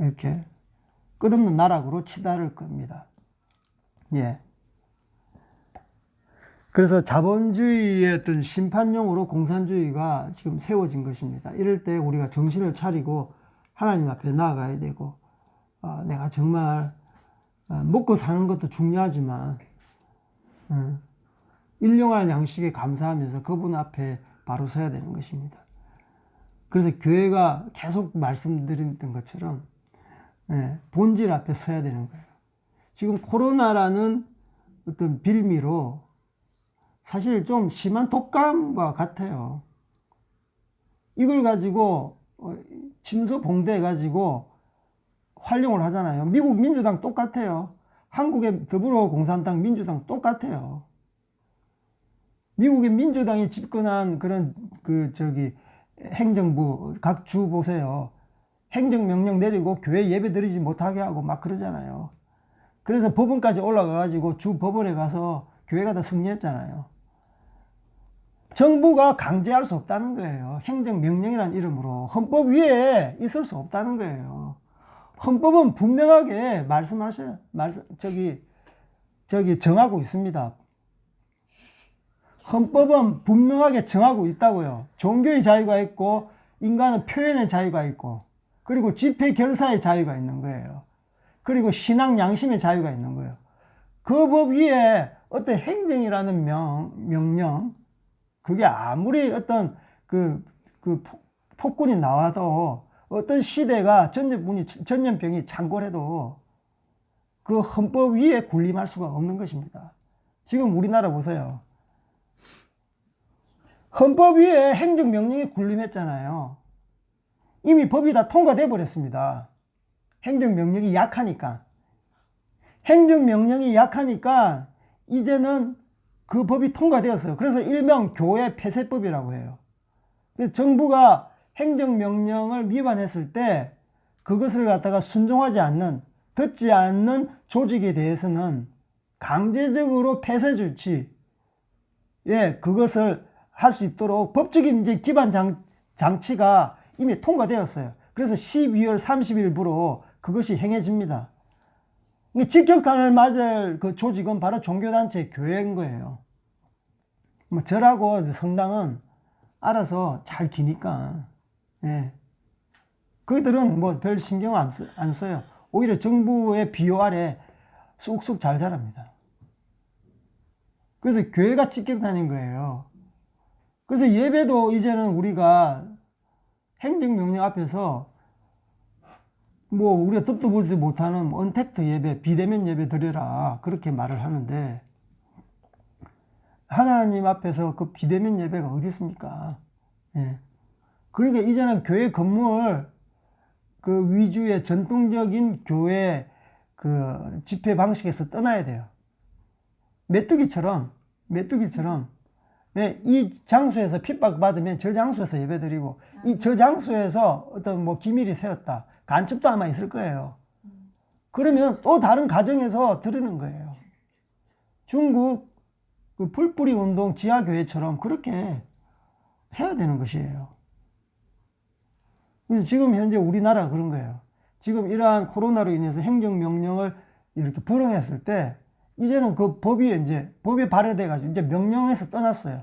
이렇게 끝없는 나락으로 치달을 겁니다. 예. 그래서 자본주의의 어떤 심판용으로 공산주의가 지금 세워진 것입니다. 이럴 때 우리가 정신을 차리고 하나님 앞에 나아가야 되고, 내가 정말 먹고 사는 것도 중요하지만 일용할 양식에 감사하면서 그분 앞에 바로 서야 되는 것입니다. 그래서 교회가 계속 말씀드렸던 것처럼 본질 앞에 서야 되는 거예요. 지금 코로나라는 어떤 빌미로 사실 좀 심한 독감과 같아요. 이걸 가지고 침소 봉대 가지고 활용을 하잖아요. 미국 민주당 똑같아요. 한국의 더불어공산당 민주당 똑같아요. 미국의 민주당이 집권한 그런 행정부 각 주 보세요. 행정명령 내리고 교회 예배 드리지 못하게 하고 막 그러잖아요. 그래서 법원까지 올라가 가지고 주 법원에 가서 교회가 다 승리했잖아요. 정부가 강제할 수 없다는 거예요. 행정명령이라는 이름으로 헌법 위에 있을 수 없다는 거예요. 헌법은 분명하게 정하고 있습니다. 헌법은 분명하게 정하고 있다고요. 종교의 자유가 있고, 인간은 표현의 자유가 있고, 그리고 집회 결사의 자유가 있는 거예요. 그리고 신앙 양심의 자유가 있는 거예요. 그 법 위에 어떤 행정이라는 명령, 그게 아무리 어떤 폭군이 나와도, 어떤 시대가 전염병이 창궐해도 그 헌법 위에 군림할 수가 없는 것입니다. 지금 우리나라 보세요. 헌법 위에 행정명령이 군림했잖아요. 이미 법이 다 통과돼 버렸습니다. 행정명령이 약하니까. 행정명령이 약하니까 이제는 그 법이 통과되었어요. 그래서 일명 교회 폐쇄법이라고 해요. 그래서 정부가 행정명령을 위반했을 때 그것을 갖다가 순종하지 않는, 듣지 않는 조직에 대해서는 강제적으로 폐쇄 조치, 그것을 할 수 있도록 법적인 이제 기반 장치가 이미 통과되었어요. 그래서 12월 30일부로 그것이 행해집니다. 직격탄을 맞을 그 조직은 바로 종교단체 교회인 거예요. 뭐 절하고 성당은 알아서 잘 기니까, 그들은 뭐 별 신경 안 써요. 오히려 정부의 비호 아래 쑥쑥 잘 자랍니다. 그래서 교회가 직격탄인 거예요. 그래서 예배도 이제는 우리가 행정명령 앞에서 뭐 우리가 듣도 보지도 못하는 언택트 예배, 비대면 예배 드려라 그렇게 말을 하는데, 하나님 앞에서 그 비대면 예배가 어디 있습니까? 그러니까 이제는 교회 건물 그 위주의 전통적인 교회 그 집회 방식에서 떠나야 돼요. 메뚜기처럼 이 장소에서 핍박받으면 저 장소에서 예배드리고, 저 장소에서 어떤 뭐 기밀이 새었다, 간첩도 아마 있을 거예요. 그러면 또 다른 가정에서 드리는 거예요. 중국 그 풀뿌리 운동 지하교회처럼 그렇게 해야 되는 것이에요. 그래서 지금 현재 우리나라가 그런 거예요. 지금 이러한 코로나로 인해서 행정명령을 이렇게 불응했을 때 이제는 그 법에 발효돼가지고 이제 명령에서 떠났어요.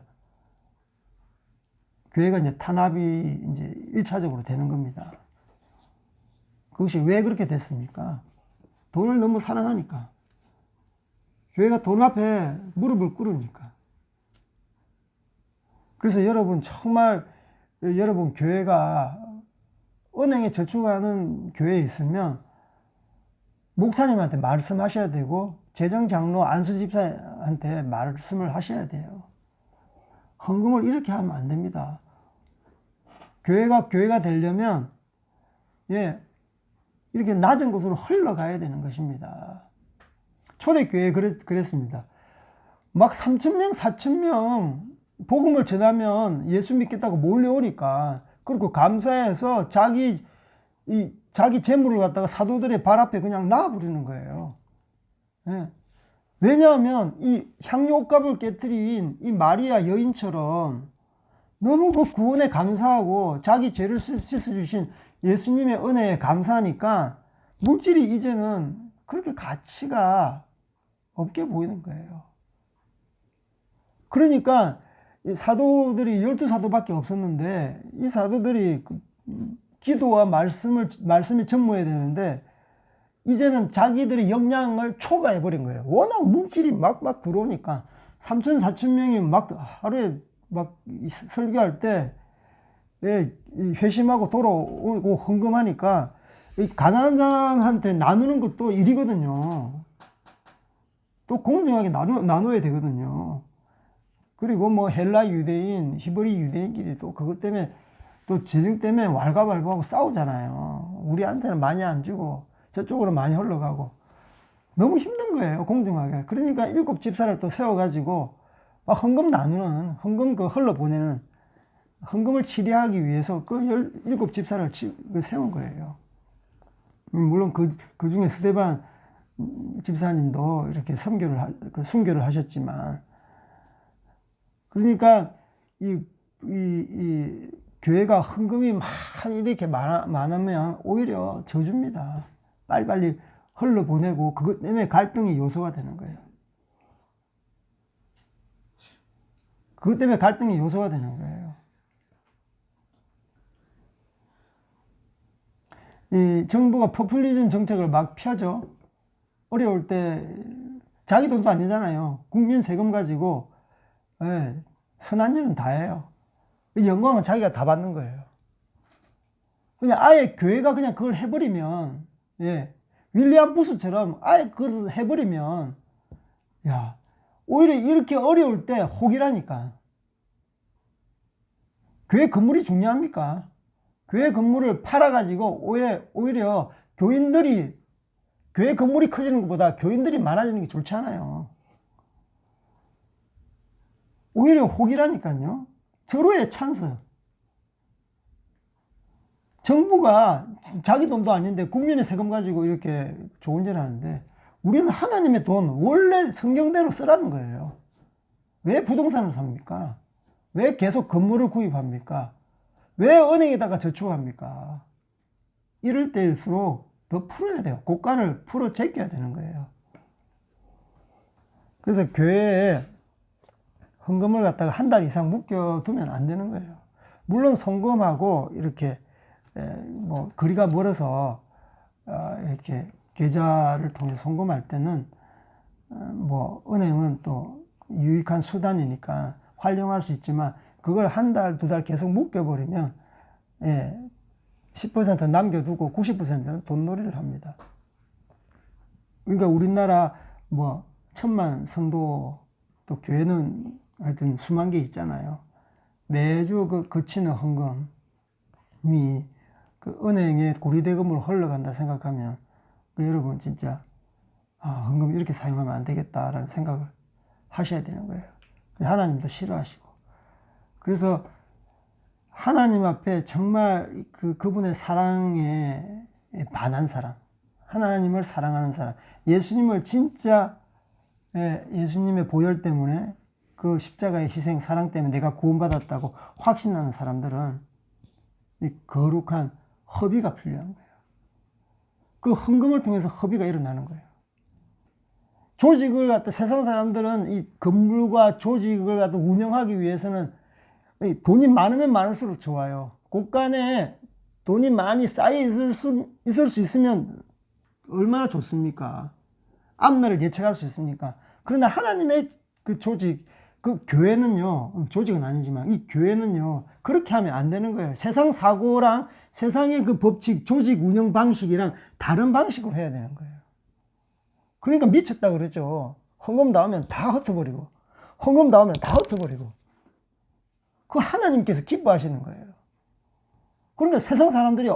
교회가 이제 탄압이 이제 1차적으로 되는 겁니다. 그것이 왜 그렇게 됐습니까? 돈을 너무 사랑하니까. 교회가 돈 앞에 무릎을 꿇으니까. 그래서 여러분, 정말 여러분 교회가 은행에 저축하는 교회에 있으면 목사님한테 말씀하셔야 되고, 재정장로 안수집사한테 말씀을 하셔야 돼요. 헌금을 이렇게 하면 안 됩니다. 교회가 되려면 이렇게 낮은 곳으로 흘러가야 되는 것입니다. 초대교회에 그랬습니다. 막 3,000명, 4,000명 복음을 전하면 예수 믿겠다고 몰려오니까, 그리고 감사해서 자기 재물을 갖다가 사도들의 발 앞에 그냥 놔버리는 거예요. 왜냐하면 이 향유옥갑을 깨뜨린 이 마리아 여인처럼 너무 그 구원에 감사하고 자기 죄를 씻어주신 예수님의 은혜에 감사하니까 물질이 이제는 그렇게 가치가 없게 보이는 거예요. 그러니까 이 사도들이 12사도밖에 없었는데 이 사도들이 기도와 말씀이 전무해야 되는데 이제는 자기들의 역량을 초과해 버린 거예요. 워낙 물질이 막 들어오니까 3천 4천 명이 막 하루에 막 설교할 때 회심하고 돌아오고 헌금하니까 가난한 사람한테 나누는 것도 일이거든요. 또 공정하게 나눠야 되거든요. 그리고 뭐 헬라 유대인, 히브리 유대인끼리 또 그것 때문에 또 재정 때문에 왈가왈부하고 싸우잖아요. 우리한테는 많이 안 주고 저쪽으로 많이 흘러가고 너무 힘든 거예요, 공정하게. 그러니까 7 집사를 또 세워가지고 막 헌금 나누는, 헌금 흘러보내는, 헌금을 치리하기 위해서 그 7 집사를 세운 거예요. 물론 그 중에 스데반 집사님도 이렇게 순교를 하셨지만, 그러니까 이 교회가 헌금이 막 이렇게 많으면 오히려 저주입니다. 빨리빨리 흘러보내고 그것 때문에 갈등의 요소가 되는 거예요. 그것 때문에 갈등의 요소가 되는 거예요. 이 정부가 포퓰리즘 정책을 막 펴죠. 어려울 때 자기 돈도 아니잖아요. 국민 세금 가지고 선한 일은 다 해요. 영광은 자기가 다 받는 거예요. 그냥 아예 교회가 그냥 그걸 해버리면, 윌리엄 부스처럼 아예 그걸 해버리면, 오히려 이렇게 어려울 때 혹이라니까. 교회 건물이 중요합니까? 교회 건물을 팔아가지고 오히려 교회 건물이 커지는 것보다 교인들이 많아지는 게 좋지 않아요. 오히려 혹이라니까요. 절호의 찬스. 정부가 자기 돈도 아닌데 국민의 세금 가지고 이렇게 좋은 일 하는데 우리는 하나님의 돈 원래 성경대로 쓰라는 거예요. 왜 부동산을 삽니까? 왜 계속 건물을 구입합니까? 왜 은행에다가 저축합니까? 이럴 때일수록 더 풀어야 돼요. 고간을 풀어 제껴야 되는 거예요. 그래서 교회에 헌금을 갖다가 한 달 이상 묶여두면 안 되는 거예요. 물론 송금하고 이렇게 뭐 거리가 멀어서 이렇게 계좌를 통해 송금할 때는 뭐 은행은 또 유익한 수단이니까 활용할 수 있지만 그걸 한 달, 2달 계속 묶여버리면 10% 남겨두고 90%는 돈놀이를 합니다. 그러니까 우리나라 뭐 1000만 성도 또 교회는 하여튼 수만 개 있잖아요. 매주 거치는 헌금이 그 은행에 고리대금으로 흘러간다 생각하면 여러분 진짜 헌금 이렇게 사용하면 안 되겠다라는 생각을 하셔야 되는 거예요. 하나님도 싫어하시고. 그래서 하나님 앞에 정말 그분의 사랑에 반한 사람, 하나님을 사랑하는 사람, 예수님을 진짜 예수님의 보혈 때문에 그 십자가의 희생 사랑 때문에 내가 구원받았다고 확신하는 사람들은 이 거룩한 허비가 필요한 거예요. 그 헌금을 통해서 허비가 일어나는 거예요. 조직을 갖다 세상 사람들은 이 건물과 조직을 갖다 운영하기 위해서는 돈이 많으면 많을수록 좋아요. 곳간에 돈이 많이 쌓여 있을 수 있으면 얼마나 좋습니까? 앞날을 예측할 수 있으니까. 그러나 하나님의 그 조직, 그 교회는요, 조직은 아니지만 이 교회는요, 그렇게 하면 안 되는 거예요. 세상 사고랑 세상의 그 법칙, 조직 운영 방식이랑 다른 방식으로 해야 되는 거예요. 그러니까 미쳤다 그러죠. 헌금 나오면 다 흩어버리고, 헌금 나오면 다 흩어버리고. 그 하나님께서 기뻐하시는 거예요. 그러니까 세상 사람들이,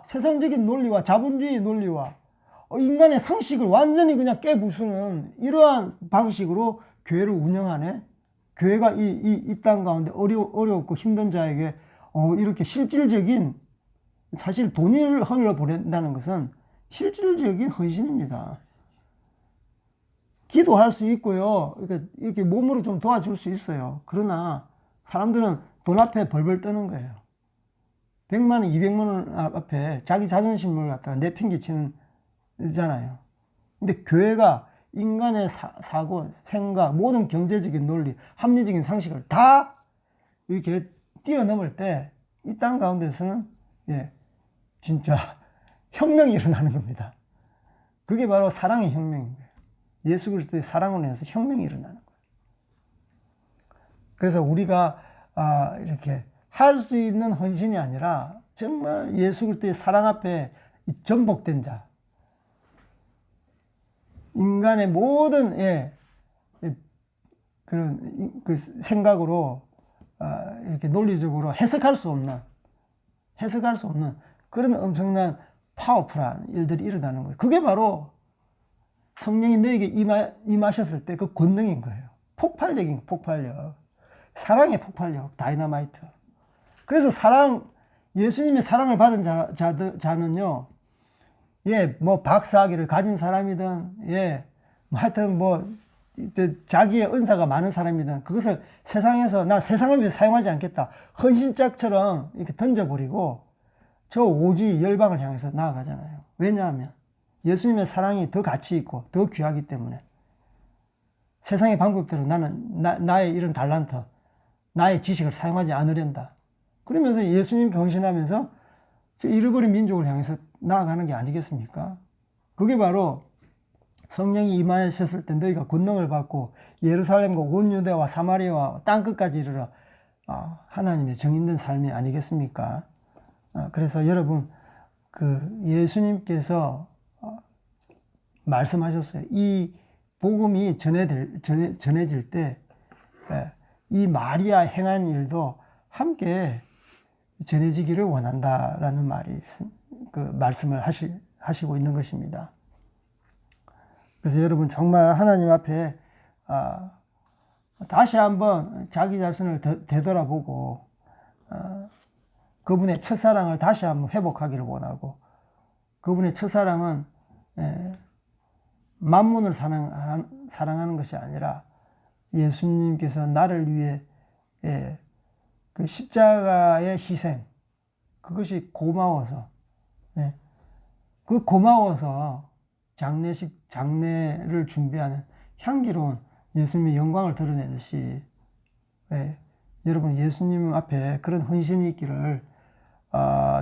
세상적인 논리와 자본주의 논리와 인간의 상식을 완전히 그냥 깨부수는 이러한 방식으로 교회를 운영하네. 교회가 이 땅 가운데 어렵고 힘든 자에게 이렇게 실질적인, 사실 돈을 흘러보낸다는 것은 실질적인 헌신입니다. 기도할 수 있고요. 이렇게 몸으로 좀 도와줄 수 있어요. 그러나 사람들은 돈 앞에 벌벌 떠는 거예요. 100만 원, 200만 원 앞에 자기 자존심을 갖다가 내팽개치는 잖아요. 근데 교회가 인간의 사고, 생각, 모든 경제적인 논리, 합리적인 상식을 다 이렇게 뛰어넘을 때 이 땅 가운데서는 진짜 혁명이 일어나는 겁니다. 그게 바로 사랑의 혁명인 거예요. 예수 그리스도의 사랑으로 인해서 혁명이 일어나는 거예요. 그래서 우리가 이렇게 할 수 있는 헌신이 아니라 정말 예수 그리스도의 사랑 앞에 전복된 자, 인간의 모든 그런 그 생각으로 이렇게 논리적으로 해석할 수 없는 그런 엄청난 파워풀한 일들이 일어나는 거예요. 그게 바로 성령이 너에게 임하셨을 때 그 권능인 거예요. 폭발력인 폭발력, 사랑의 폭발력, 다이너마이트. 그래서 예수님의 사랑을 받은 자는요, 뭐 박사학위를 가진 사람이든, 하여튼 자기의 은사가 많은 사람이든 그것을 세상에서 나 세상을 위해서 사용하지 않겠다. 헌신짝처럼 이렇게 던져버리고 저 오지 열방을 향해서 나아가잖아요. 왜냐하면 예수님의 사랑이 더 가치 있고 더 귀하기 때문에 세상의 방법대로 나는 나의 이런 달란트, 나의 지식을 사용하지 않으련다. 그러면서 예수님 경신하면서 저 잃어버린 민족을 향해서 나아가는 게 아니겠습니까? 그게 바로 성령이 임하셨을 때 너희가 권능을 받고 예루살렘과 온 유대와 사마리아와 땅끝까지 이르러 하나님의 정인된 삶이 아니겠습니까? 그래서 여러분 예수님께서 말씀하셨어요. 이 복음이 전해질 때 이 마리아 행한 일도 함께 전해지기를 원한다라는 말씀을 하시고 있는 것입니다. 그래서 여러분 정말 하나님 앞에 다시 한번 자기 자신을 되돌아보고 그분의 첫사랑을 다시 한번 회복하기를 원하고, 그분의 첫사랑은 만문을 사랑하는 것이 아니라 예수님께서 나를 위해 그 십자가의 희생, 그것이 고마워서 그 고마워서 장례를 준비하는 향기로운 예수님의 영광을 드러내듯이 여러분 예수님 앞에 그런 헌신이 있기를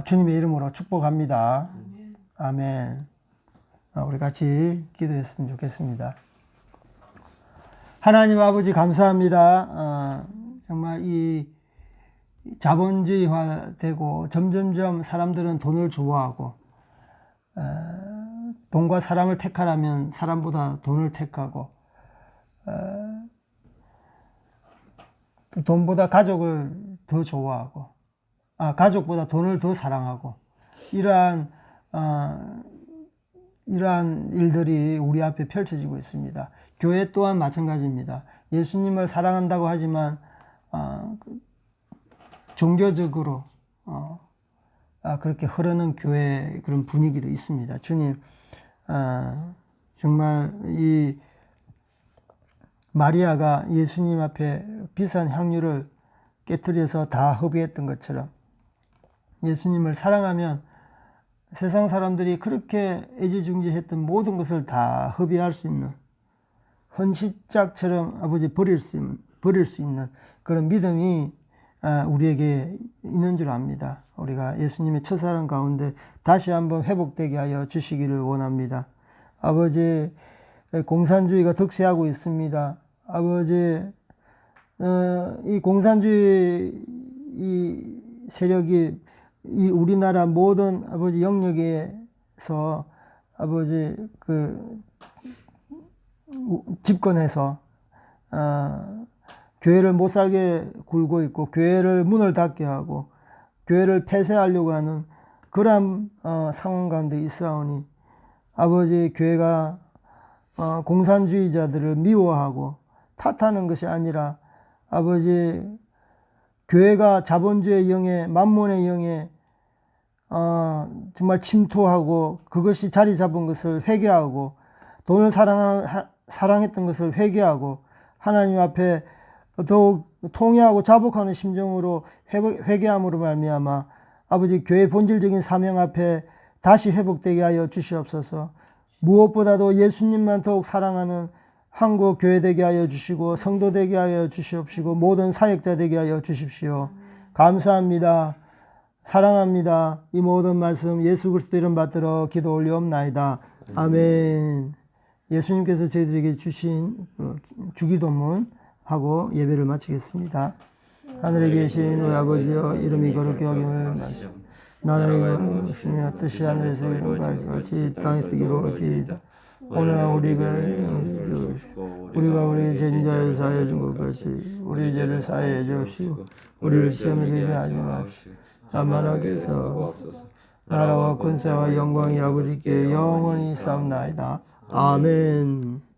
주님의 이름으로 축복합니다. 아멘. 우리 같이 기도했으면 좋겠습니다. 하나님 아버지 감사합니다. 정말 이 자본주의화되고 점점점 사람들은 돈을 좋아하고 돈과 사람을 택하라면 사람보다 돈을 택하고 돈보다 가족을 더 좋아하고 가족보다 돈을 더 사랑하고 이러한 일들이 우리 앞에 펼쳐지고 있습니다. 교회 또한 마찬가지입니다. 예수님을 사랑한다고 하지만 종교적으로 그렇게 흐르는 교회 그런 분위기도 있습니다. 주님, 정말 이 마리아가 예수님 앞에 비싼 향유를 깨트려서 다 허비했던 것처럼 예수님을 사랑하면 세상 사람들이 그렇게 애지중지했던 모든 것을 다 허비할 수 있는 헌신짝처럼 아버지 버릴 수 있는 그런 믿음이 우리에게 있는 줄 압니다. 우리가 예수님의 첫사랑 가운데 다시 한번 회복되게 하여 주시기를 원합니다. 아버지, 공산주의가 득세하고 있습니다. 아버지, 이 공산주의 이 세력이 이 우리나라 모든 아버지 영역에서 아버지 집권해서 교회를 못 살게 굴고 있고 교회를 문을 닫게 하고 교회를 폐쇄하려고 하는 그러한 상황 가운데 있사오니 아버지 교회가 공산주의자들을 미워하고 탓하는 것이 아니라 아버지 교회가 자본주의 영에 만몬의 영에 정말 침투하고 그것이 자리 잡은 것을 회개하고 돈을 사랑했던 것을 회개하고 하나님 앞에 더욱 통회하고 자복하는 심정으로 회개함으로 말미암아 아버지 교회 본질적인 사명 앞에 다시 회복되게 하여 주시옵소서. 무엇보다도 예수님만 더욱 사랑하는 한국 교회 되게 하여 주시고 성도 되게 하여 주시옵시고 모든 사역자 되게 하여 주십시오. 감사합니다. 사랑합니다. 이 모든 말씀 예수 그리스도 이름 받들어 기도 올리옵나이다. 아멘. 예수님께서 저희들에게 주신 주기도문 하고 예배를 마치겠습니다. 하늘에 계신 우리 아버지여, 이름이 거룩히 여김을 마시오. 나라의 것이며 뜻이 하늘에서 이룬 것 같이 땅에서 이루어지이다. 오늘 우리가 우리 죄인자를 사하여 준 것 같이 우리 죄를 사하여 주시고 우리를 시험에 들게 하지 마시오. 다만 악에서 나라와 권세와 영광이 아버지께 영원히 있사옵나이다. 아멘.